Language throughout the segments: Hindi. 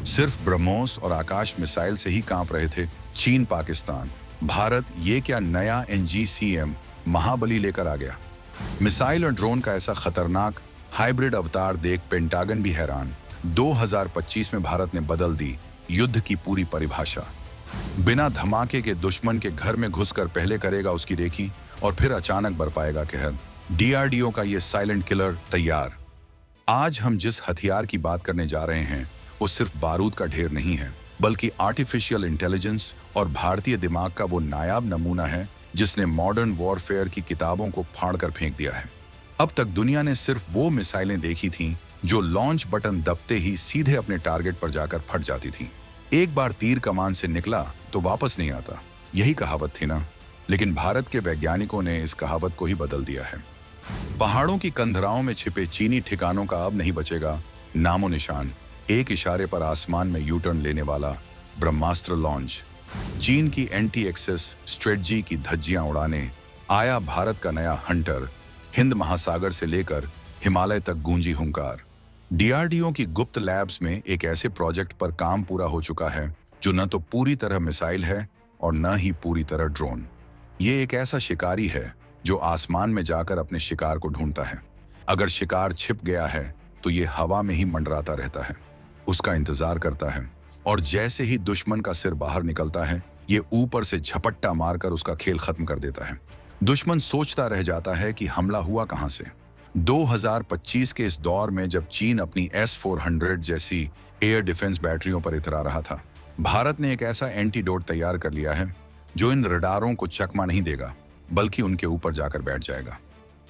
सिर्फ ब्रह्मोस और आकाश मिसाइल से ही कांप रहे थे चीन, पाकिस्तान, भारत। ये क्या नया NGCM महाबली लेकर आ गया। मिसाइल और ड्रोन का ऐसा खतरनाक हाइब्रिड अवतार देख पेंटागन भी हैरान। 2025 में भारत ने बदल दी युद्ध की पूरी परिभाषा। बिना धमाके के दुश्मन के घर में घुसकर पहले करेगा उसकी रेखी और फिर अचानक बरपाएगा कहर। DRDO का ये साइलेंट किलर तैयार। आज हम जिस हथियार की बात करने जा रहे हैं वो सिर्फ बारूद का ढेर नहीं है, बल्कि आर्टिफिशियल इंटेलिजेंस और भारतीय दिमाग का वो नायाब नमूना है जिसने मॉडर्न वॉरफेयर की किताबों को फाड़कर फेंक दिया है। अब तक दुनिया ने सिर्फ वो मिसाइलें देखी थीं जो लॉन्च बटन दबते ही सीधे अपने टारगेट पर जाकर फट जाती थीं। एक बार तीर कमान से निकला तो वापस नहीं आता, यही कहावत थी ना। लेकिन भारत के वैज्ञानिकों ने इस कहावत को ही बदल दिया है। पहाड़ों की कंधराओं में छिपे चीनी ठिकानों का अब नहीं बचेगा नामो निशान। एक इशारे पर आसमान में यू टर्न लेने वाला ब्रह्मास्त्र लॉन्च। चीन की एंटी-एक्सेस स्ट्रेटजी की धज्जियां उड़ाने आया भारत का नया हंटर। हिंद महासागर से लेकर हिमालय तक गूंजी हुंकार। DRDO की गुप्त लैब्स में एक ऐसे प्रोजेक्ट पर काम पूरा हो चुका है जो न तो पूरी तरह मिसाइल है और न ही पूरी तरह ड्रोन। ये एक ऐसा शिकारी है जो आसमान में जाकर अपने शिकार को ढूंढता है। अगर शिकार छिप गया है तो ये हवा में ही मंडराता रहता है, उसका इंतजार करता है, और जैसे ही दुश्मन का सिर बाहर निकलता है ये ऊपर से झपट्टा मारकर उसका खेल खत्म कर देता है। दुश्मन सोचता रह जाता है कि हमला हुआ कहां से। 2025 के इस दौर में जब चीन अपनी S-400 जैसी एयर डिफेंस बैटरियों पर इतरा रहा था, भारत ने एक ऐसा एंटीडोट तैयार कर लिया है जो इन रडारों को चकमा नहीं देगा बल्कि उनके ऊपर जाकर बैठ जाएगा।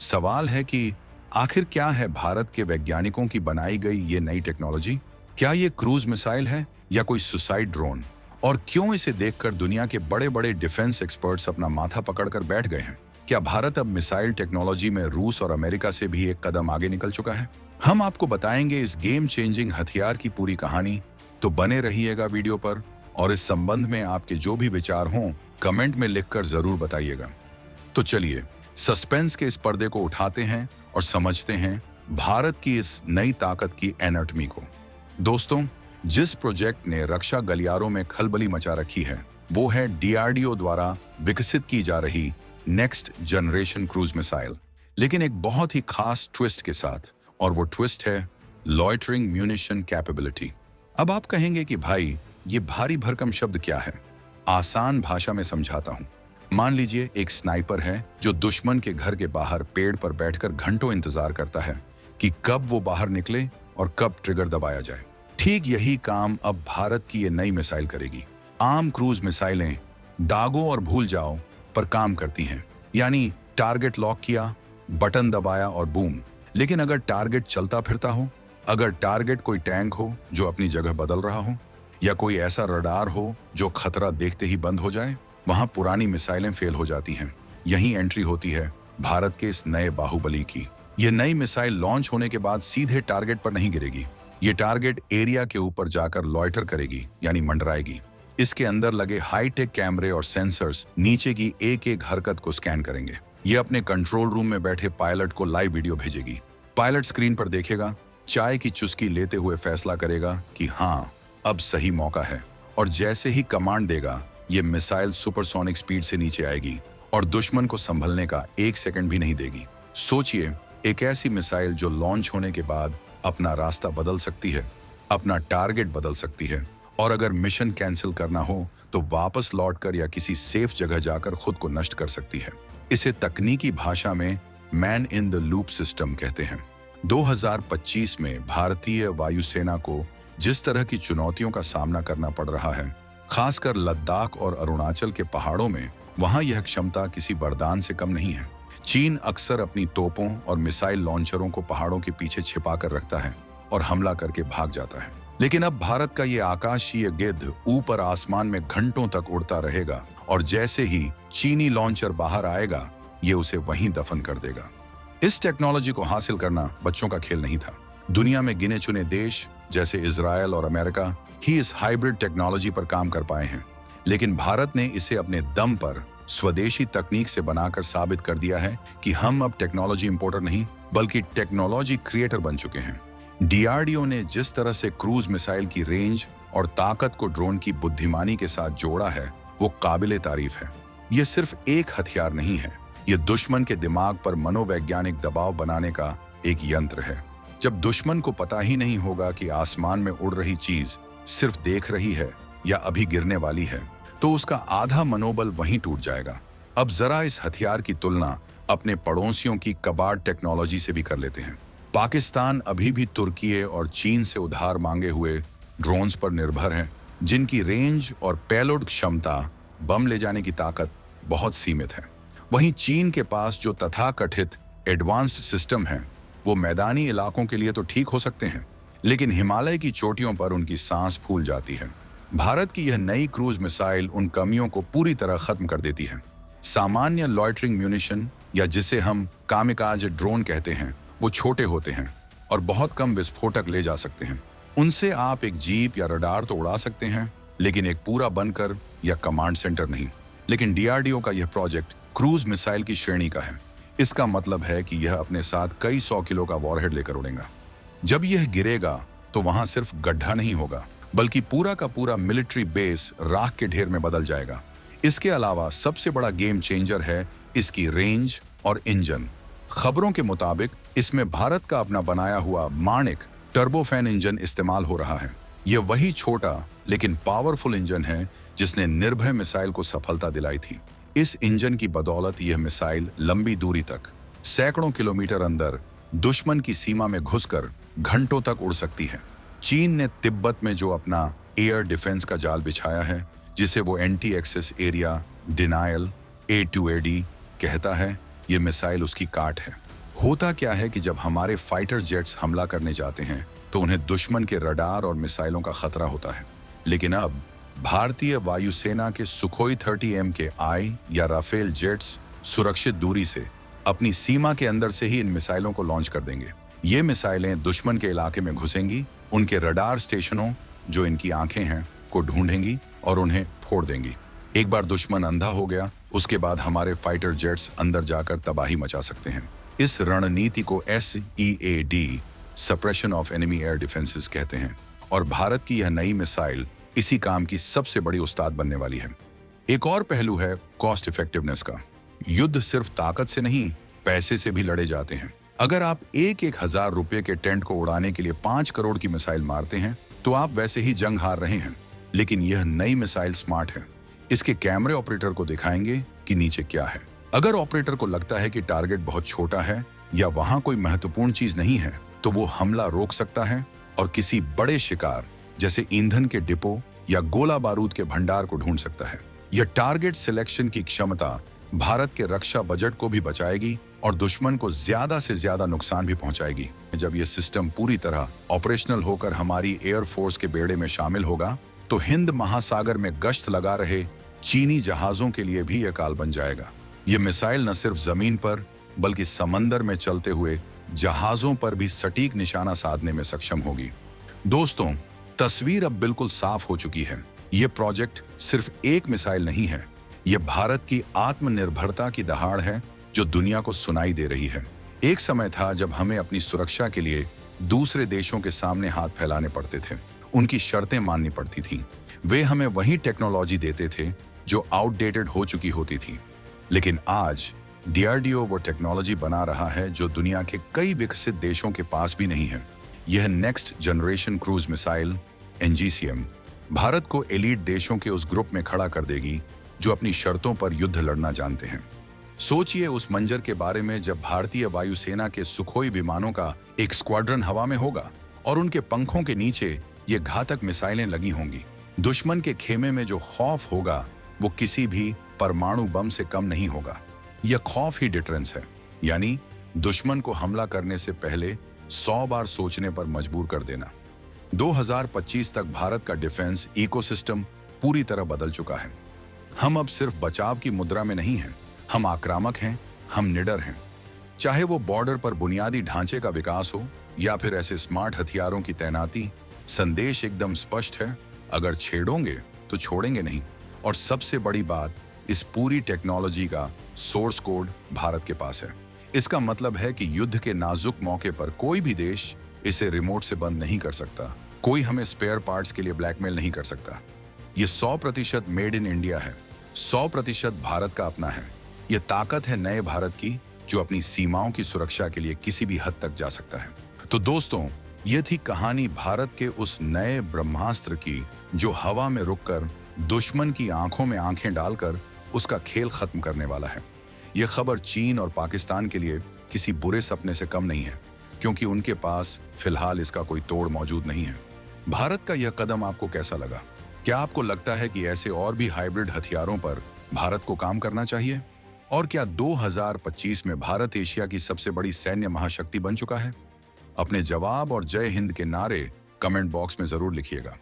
सवाल है कि आखिर क्या है भारत के वैज्ञानिकों की बनाई गई ये नई टेक्नोलॉजी। क्या ये क्रूज मिसाइल है या कोई सुसाइड ड्रोन, और क्यों इसे देखकर दुनिया के बड़े बड़े डिफेंस एक्सपर्ट्स अपना माथा पकड़कर बैठ गए हैं। क्या भारत अब मिसाइल टेक्नोलॉजी में रूस और अमेरिका से भी एक कदम आगे निकल चुका है। हम आपको बताएंगे इस गेम चेंजिंग हथियार की पूरी कहानी, तो बने रहिएगा वीडियो पर। और इस संबंध में आपके जो भी विचार हों कमेंट में लिखकर जरूर बताइएगा। तो चलिए सस्पेंस के इस पर्दे को उठाते हैं और समझते हैं भारत की इस नई ताकत की एनाटॉमी को। दोस्तों, जिस प्रोजेक्ट ने रक्षा गलियारों में खलबली मचा रखी है वो है DRDO द्वारा विकसित की जा रही नेक्स्ट जनरेशन क्रूज मिसाइल, लेकिन एक बहुत ही खास ट्विस्ट के साथ, और वो ट्विस्ट है लॉइटरिंग म्यूनिशन कैपेबिलिटी। अब आप कहेंगे कि भाई ये भारी भरकम शब्द क्या है। आसान भाषा में समझाता हूं। मान लीजिए एक स्नाइपर है जो दुश्मन के घर के बाहर पेड़ पर बैठकर घंटों इंतजार करता है कि कब वो बाहर निकले और कब ट्रिगर दबाया जाए। ठीक यही काम अब भारत की ये नई मिसाइल करेगी। आम क्रूज मिसाइलें दागो और भूल जाओ पर काम करती हैं, यानी टारगेट लॉक किया, बटन दबाया और बूम। लेकिन अगर टारगेट चलता फिरता हो, अगर टारगेट कोई टैंक हो जो अपनी जगह बदल रहा हो, या कोई ऐसा रडार हो जो खतरा देखते ही बंद हो जाए, वहां पुरानी मिसाइलें फेल हो जाती हैं। यही एंट्री होती है भारत के इस नए बाहुबली की। ये नई मिसाइल लॉन्च होने के बाद सीधे टारगेट पर नहीं गिरेगी। ये टारगेट एरिया के ऊपर जाकर लॉइटर करेगी, यानी मंडराएगी। इसके अंदर लगे हाईटेक कैमरे और सेंसर्स नीचे की एक एक हरकत को स्कैन करेंगे। ये अपने कंट्रोल रूम में बैठे पायलट को लाइव वीडियो भेजेगी। पायलट स्क्रीन पर देखेगा, चाय की चुस्की लेते हुए फैसला करेगा कि हाँ अब सही मौका है, और जैसे ही कमांड देगा ये मिसाइल सुपरसोनिक स्पीड से नीचे आएगी और दुश्मन को संभलने का 1 सेकंड भी नहीं देगी। सोचिए, एक ऐसी मिसाइल जो लॉन्च होने के बाद अपना रास्ता बदल सकती है, अपना टारगेट बदल सकती है, और अगर मिशन कैंसिल करना हो तो वापस लौटकर या किसी सेफ जगह जाकर खुद को नष्ट कर सकती है। इसे तकनीकी भाषा में man in the loop system कहते हैं। 2025 में भारतीय वायुसेना को जिस तरह की चुनौतियों का सामना करना पड़ रहा है, खासकर लद्दाख और अरुणाचल के पहाड़ों में, वहां यह क्षमता किसी वरदान से कम नहीं है। चीन अक्सर अपनी तोपों और मिसाइल लॉन्चरों को पहाड़ों के पीछे छिपा कर रखता है और हमला करके भाग जाता है। लेकिन अब भारत का ये आकाशीय गिद्ध ऊपर आसमान में घंटों तक उड़ता रहेगा, और जैसे ही चीनी लॉन्चर बाहर आएगा ये उसे वहीं दफन कर देगा। इस टेक्नोलॉजी को हासिल करना बच्चों का खेल नहीं था। दुनिया में गिने चुने देश जैसे इजराइल और अमेरिका ही इस हाइब्रिड टेक्नोलॉजी पर काम कर पाए हैं, लेकिन भारत ने इसे अपने दम पर स्वदेशी तकनीक से बनाकर साबित कर दिया है कि हम अब टेक्नोलॉजी इंपोर्टर नहीं बल्कि टेक्नोलॉजी क्रिएटर बन चुके हैं। डीआरडीओ ने जिस तरह से क्रूज मिसाइल की रेंज और ताकत को ड्रोन की बुद्धिमानी के साथ जोड़ा है, वो काबिले तारीफ है। ये सिर्फ एक हथियार नहीं है, ये दुश्मन के दिमाग पर मनोवैज्ञानिक दबाव बनाने का एक यंत्र है। जब दुश्मन को पता ही नहीं होगा कि आसमान में उड़ रही चीज सिर्फ देख रही है या अभी गिरने वाली है, तो उसका आधा मनोबल वहीं टूट जाएगा। अब जरा इस हथियार की तुलना अपने पड़ोसियों की कबाड़ टेक्नोलॉजी से भी कर लेते हैं। पाकिस्तान अभी भी तुर्की और चीन से उधार मांगे हुए ड्रोन्स पर निर्भर है, जिनकी रेंज और पेलोड क्षमता, बम ले जाने की ताकत बहुत सीमित है। वहीं चीन के पास जो तथाकथित एडवांस्ड सिस्टम है, वो मैदानी इलाकों के लिए तो ठीक हो सकते हैं, लेकिन हिमालय की चोटियों पर उनकी सांस फूल जाती है। भारत की यह नई क्रूज मिसाइल उन कमियों को पूरी तरह खत्म कर देती है। सामान्य लॉइटरिंग म्यूनिशन, या जिसे हम कामिकाज ड्रोन कहते हैं, वो छोटे होते हैं और बहुत कम विस्फोटक ले जा सकते हैं। उनसे आप एक जीप या रडार तो उड़ा सकते हैं, लेकिन एक पूरा बनकर या कमांड सेंटर नहीं। लेकिन डीआरडीओ का यह प्रोजेक्ट क्रूज मिसाइल की श्रेणी का है। इसका मतलब है कि यह अपने साथ कई 100 किलो का वॉरहेड लेकर उड़ेगा। जब यह गिरेगा तो वहां सिर्फ गड्ढा नहीं होगा, बल्कि पूरा का पूरा मिलिट्री बेस राख के ढेर में बदल जाएगा। इसके अलावा सबसे बड़ा गेम चेंजर है इसकी रेंज और इंजन। खबरों के मुताबिक इसमें भारत का अपना बनाया हुआ माणिक टर्बोफैन इंजन इस्तेमाल हो रहा है। यह वही छोटा लेकिन पावरफुल इंजन है जिसने निर्भय मिसाइल को सफलता दिलाई थी। इस इंजन की बदौलत यह मिसाइल लंबी दूरी तक, सैकड़ों किलोमीटर अंदर दुश्मन की सीमा में घुसकर घंटों तक उड़ सकती है। चीन ने तिब्बत में जो अपना एयर डिफेंस का जाल बिछाया है, जिसे वो anti access area denial A2AD कहता है, ये मिसाइल उसकी काट है। होता क्या है कि जब हमारे फाइटर जेट्स हमला करने जाते हैं तो उन्हें दुश्मन के रडार और मिसाइलों का खतरा होता है, लेकिन अब भारतीय वायुसेना के सुखोई 30M के आई या राफेल जेट्स सुरक्षित दूरी से अपनी सीमा के अंदर से ही इन मिसाइलों को लॉन्च कर देंगे। ये मिसाइलें दुश्मन के इलाके में घुसेंगी, उनके रडार स्टेशनों, जो इनकी आंखें हैं, को ढूंढेंगी और उन्हें फोड़ देंगी। एक बार दुश्मन अंधा हो गया, उसके बाद हमारे फाइटर जेट्स अंदर जाकर तबाही मचा सकते हैं। इस रणनीति को SEAD, suppression of enemy air defences कहते हैं, और भारत की यह नई मिसाइल इसी काम की सबसे बड़ी उस्ताद बनने वाली है। एक और पहलू है कॉस्ट इफेक्टिवनेस का। युद्ध सिर्फ ताकत से नहीं, पैसे से भी लड़े जाते हैं। अगर आप एक हजार रुपए के टेंट को उड़ाने के लिए 5 करोड़ की मिसाइल मारते हैं, तो आप वैसे ही जंग हार रहे हैं। लेकिन यह नई मिसाइल स्मार्ट है। इसके कैमरे ऑपरेटर को दिखाएंगे कि नीचे क्या है। अगर ऑपरेटर को लगता है कि टारगेट बहुत छोटा है या वहां कोई महत्वपूर्ण चीज नहीं है, तो वो हमला रोक सकता है और किसी बड़े शिकार जैसे ईंधन के डिपो या गोला बारूद के भंडार को ढूंढ सकता है। यह टारगेट सिलेक्शन की क्षमता भारत के रक्षा बजट को भी बचाएगी और दुश्मन को ज्यादा से ज्यादा नुकसान भी पहुंचाएगी। जब यह सिस्टम पूरी तरह ऑपरेशनल होकर हमारी एयरफोर्स के बेड़े में शामिल होगा, तो हिंद महासागर में गश्त लगा रहे चीनी जहाजों के लिए भी यह काल बन जाएगा। यह मिसाइल न सिर्फ जमीन पर, बल्कि समंदर में चलते हुए जहाजों पर भी सटीक निशाना साधने में सक्षम होगी। दोस्तों, तस्वीर अब बिल्कुल साफ हो चुकी है। यह प्रोजेक्ट सिर्फ एक मिसाइल नहीं है, यह भारत की आत्मनिर्भरता की दहाड़ है जो दुनिया को सुनाई दे रही है। एक समय था जब हमें अपनी सुरक्षा के लिए दूसरे देशों के सामने हाथ फैलाने पड़ते थे, उनकी शर्तें माननी पड़ती थीं। वे हमें वही टेक्नोलॉजी देते थे जो आउटडेटेड हो चुकी होती थी। लेकिन आज डीआरडीओ वो टेक्नोलॉजी बना रहा है जो दुनिया के कई विकसित देशों के पास भी नहीं है। यह next generation cruise missile NGCM Bharat को एलीट देशों के उस ग्रुप में खड़ा कर देगी जो अपनी शर्तों पर युद्ध लड़ना जानते हैं। सोचिए उस मंजर के बारे में जब भारतीय वायुसेना के सुखोई विमानों का एक स्क्वाड्रन हवा में होगा और उनके पंखों के नीचे ये घातक मिसाइलें लगी होंगी। दुश्मन के खेमे में जो खौफ होगा वो किसी भी परमाणु बम से कम नहीं होगा। यह खौफ ही डिटरेंस है, यानी दुश्मन को हमला करने से पहले 100 बार सोचने पर मजबूर कर देना। 2025 तक भारत का डिफेंस इकोसिस्टम पूरी तरह बदल चुका है। हम अब सिर्फ बचाव की मुद्रा में नहीं हैं, हम आक्रामक हैं, हम निडर हैं। चाहे वो बॉर्डर पर बुनियादी ढांचे का विकास हो या फिर ऐसे स्मार्ट हथियारों की तैनाती, संदेश एकदम स्पष्ट है, अगर छेड़ोगे तो छोड़ेंगे नहीं। और सबसे बड़ी बात, इस पूरी टेक्नोलॉजी का सोर्स कोड भारत के पास है। इसका मतलब है कि युद्ध के नाजुक मौके पर कोई भी देश इसे रिमोट से बंद नहीं कर सकता, कोई हमें स्पेयर पार्ट्स के लिए ब्लैकमेल नहीं कर सकता। ये 100% मेड इन इंडिया है, 100% भारत का अपना है। ये ताकत है नए भारत की, जो अपनी सीमाओं की सुरक्षा के लिए किसी भी हद तक जा सकता है। तो दोस्तों, ये थी कहानी भारत के उस नए ब्रह्मास्त्र की, जो हवा में रुककर दुश्मन की आंखों में आंखें डालकर उसका खेल खत्म करने वाला है। यह खबर चीन और पाकिस्तान के लिए किसी बुरे सपने से कम नहीं है, क्योंकि उनके पास फिलहाल इसका कोई तोड़ मौजूद नहीं है। भारत का यह कदम आपको कैसा लगा? क्या आपको लगता है कि ऐसे और भी हाइब्रिड हथियारों पर भारत को काम करना चाहिए? और क्या 2025 में भारत एशिया की सबसे बड़ी सैन्य महाशक्ति बन चुका है? अपने जवाब और जय हिंद के नारे कमेंट बॉक्स में जरूर लिखिएगा।